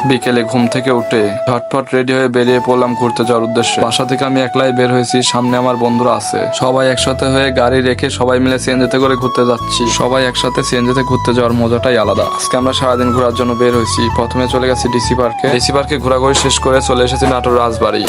বিকেলে ঘুম থেকে উঠে ঝটপট রেডি হয়ে বেরিয়ে পড়লাম ঘুরতে যাওয়ার উদ্দেশ্যে। বাসা থেকে আমি একলাই বের হয়েছি, সামনে আমার বন্ধুরা আছে। সবাই একসাথে হয়ে গাড়ি রেখে সবাই মিলে সিএনজিতে করে ঘুরতে যাচ্ছি। সবাই একসাথে সিএনজিতে ঘুরতে যাওয়ার মজাটাই আলাদা। আজকে আমরা সারাদিন ঘোরার জন্য বের হয়েছি। প্রথমে চলে গেছি ডিসি পার্কে। ডিসি পার্কে ঘোরাঘুরি শেষ করে চলে এসেছি নাটোর রাজবাড়ি।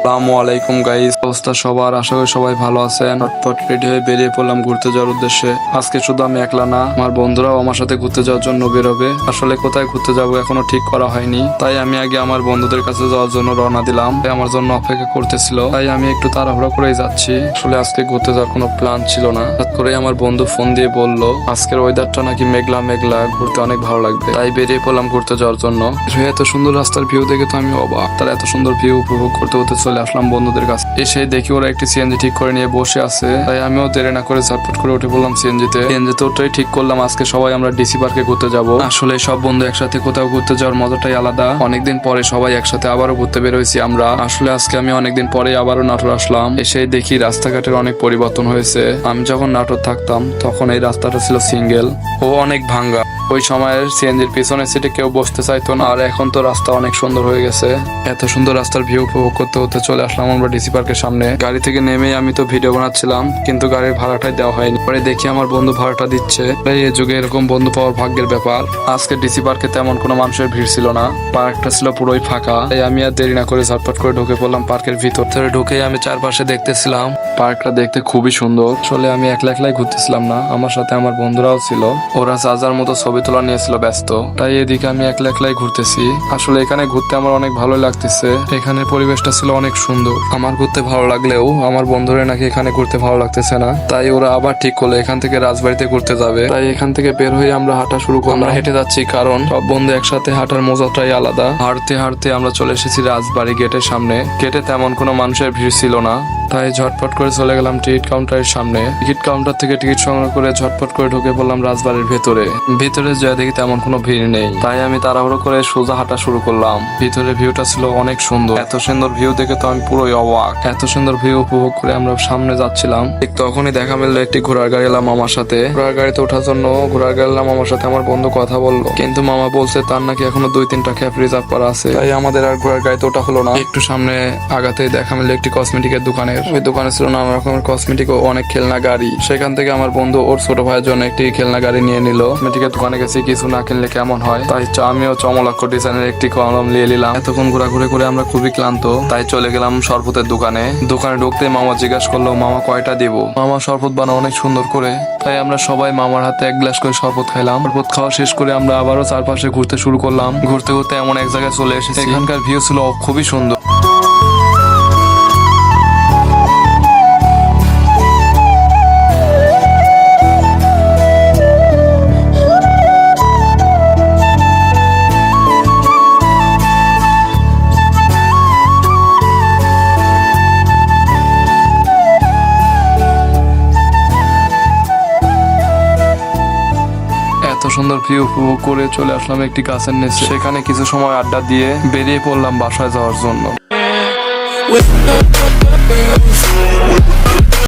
আসসালামু আলাইকুম গাইস, অবস্থা সবার? আশা করি সবাই ভালো আছেন। ঝটপট রেডি হয়ে বেরিয়ে পড়লাম ঘুরতে যাওয়ার উদ্দেশ্যে। আজকে শুধু আমি একলা না, আমার বন্ধুরাও আমার সাথে ঘুরতে যাওয়ার জন্য বেরোবে। আসলে কোথায় ঘুরতে যাবো এখনো ঠিক করা হয়নি, তাই আমি আগে আমার বন্ধুদের কাছে যাওয়ার জন্য রওনা দিলাম। আমার জন্য অপেক্ষা করতেছিল, তাই আমি একটু তাড়াহুড়া করেই যাচ্ছি। আসলে আজকে ঘুরতে যাওয়ার কোনো প্ল্যান ছিল না। হঠাৎ করে আমার বন্ধু ফোন দিয়ে বলল আজকের ওয়েদারটা নাকি মেঘলা মেঘলা, ঘুরতে অনেক ভালো লাগবে। তাই বেরিয়ে পড়লাম ঘুরতে যাওয়ার জন্য। এত সুন্দর রাস্তার ভিউ দেখে তো আমি অবাক। তার এত সুন্দর ভিউ উপভোগ করতে করতে চলে আসলাম বন্ধুদের কাছে। এসে দেখি ওরা একটি সিএনজি ঠিক করে নিয়ে বসে আছে, তাই আমিও দেরি না করে ঝটপট করে উঠে পড়লাম সিএনজিতে। ওটাই ঠিক করলাম আজকে সবাই আমরা ডিসি পার্কে ঘুরতে যাব। আসলে সব বন্ধু একসাথে কোথাও ঘুরতে যাওয়ার মজাটাই আলাদা। অনেকদিন পরে সবাই একসাথে আবারও ঘুরতে বের হয়েছি আমরা। আসলে আজকে আমি অনেকদিন পরে আবারও নাটোর আসলাম। এসে দেখি রাস্তাঘাটের অনেক পরিবর্তন হয়েছে। আমি যখন নাটোর থাকতাম তখন এই রাস্তাটা ছিল সিঙ্গেল ও অনেক ভাঙ্গা। ওই সময়ের সিএনজির পিছনের সিটে কেউ বসতে চাইতো না, আর এখন তো রাস্তা অনেক সুন্দর হয়ে গেছে। এত সুন্দর রাস্তার ভিউ উপভোগ করতে করতে চলে আসলাম আমরা ডিসি পার্কের সামনে। গাড়ি থেকে নেমে আমি তো ভিডিও বানাচ্ছিলাম, কিন্তু গাড়ির ভাড়াটাই দেওয়া হয়নি। পরে দেখি আমার বন্ধু ভাড়াটা দিচ্ছে। তাই এই যুগে এরকম বন্ধু পাওয়ার ভাগ্যের ব্যাপার। আজকে ডিসি পার্কে তেমন কোনো মানুষের ভিড় ছিল না, পার্কটা ছিল পুরোই ফাঁকা। তাই আমি আর দেরি না করে ঝটপট করে ঢুকে পড়লাম পার্কের ভিতর। ঢুকে আমি চারপাশে দেখতেছিলাম। পার্কটা দেখতে খুবই সুন্দর। আসলে আমি একলা একলাই ঘুরতেছিলাম না, আমার সাথে আমার বন্ধুরাও ছিল। ওরা যার মতো ছবি তোলা নিয়েছিল ব্যস্ত, তাই এদিকে আমি একলা একলাই ঘুরতেছি। আসলে এখানে ঘুরতে আমার অনেক ভালো লাগতেছে। এখানে পরিবেশটা ছিল অনেক সুন্দর। আমার ঘুরতে ভালো লাগলেও আমার বন্ধুরা নাকি এখানে ঘুরতে ভালো লাগতেছে না, তাই ওরা আবার ঠিক করলো এখান থেকে রাজবাড়িতে ঘুরতে যাবে। তাই এখান থেকে বের হয়ে আমরা হাঁটা শুরু করলাম। আমরা হেঁটে যাচ্ছি কারণ সব বন্ধু একসাথে হাঁটার মজাটাই আলাদা। হাঁটতে হাঁটতে আমরা চলে এসেছি রাজবাড়ি গেটের সামনে। গেটে তেমন কোনো মানুষের ভিড় ছিল না, তাই ঝটপট করে চলে গেলাম টিকিট কাউন্টারের সামনে। টিকিট কাউন্টার থেকে টিকিট সংগ্রহ করে ঝটপট করে ঢুকে পড়লাম রাজবাড়ির ভেতরে। ভিতরে যা দেখি তেমন কোনো ভিড় নেই, তাই আমি তাড়াহুড়ো করে সোজা হাঁটা শুরু করলাম। ভিতরে ভিউটা ছিল অনেক সুন্দর। এত সুন্দর ভিউ দেখে তো আমি পুরোই অবাক। এত সুন্দর ভিউ উপভোগ করে আমরা সামনে যাচ্ছিলাম, ঠিক তখনই দেখা মিললো একটি ঘোড়ার গাড়ি এলাম আমার সাথে। ঘোড়ার গাড়িতে ওঠার জন্য ঘোড়ার গাড়ি এলাম আমার সাথে। আমার বন্ধু কথা বললো, কিন্তু মামা বলছে তার নাকি এখনো 2-3টা ক্যাব রিজার্ভ করা আছে, তাই আমাদের আর ঘোড়ার গাড়িতে ওঠা হলো না। একটু সামনে আগাতে দেখা মিললো একটি কসমেটিকের দোকানের। ওই দোকানে ছিল নানা রকমের কসমেটিক ও অনেক খেলনা গাড়ি। সেখান থেকে আমার বন্ধু ওর ছোট ভাইয়ের জন্য একটি খেলনা গাড়ি নিয়ে নিল। কসমেটিকের দোকানে গেছি কিছু না কিনলে কেমন হয়, তাই আমিও চমলক্ষ ডিজাইনের একটি কলম নিয়ে নিলাম। এতক্ষণ ঘোরাঘুরি করে আমরা খুবই ক্লান্ত, তাই চলে গেলাম শরবতের দোকানে। দোকানে ঢুকতে মামা জিজ্ঞাসা করলো মামা কয়টা দিব। মামা শরবত বানাও অনেক সুন্দর করে, তাই আমরা সবাই মামার হাতে 1 গ্লাস করে শরবত খাইলাম। শরবত খাওয়া শেষ করে আমরা আবারও চারপাশে ঘুরতে শুরু করলাম। ঘুরতে ঘুরতে এমন এক জায়গায় চলে এসেছি, এখানকার ভিউ ছিল খুবই সুন্দর। এত সুন্দর ভিউ উপভোগ করে চলে আসলাম একটি গাছের নিচে। সেখানে কিছু সময় আড্ডা দিয়ে বেরিয়ে পড়লাম বাসায় যাওয়ার জন্য।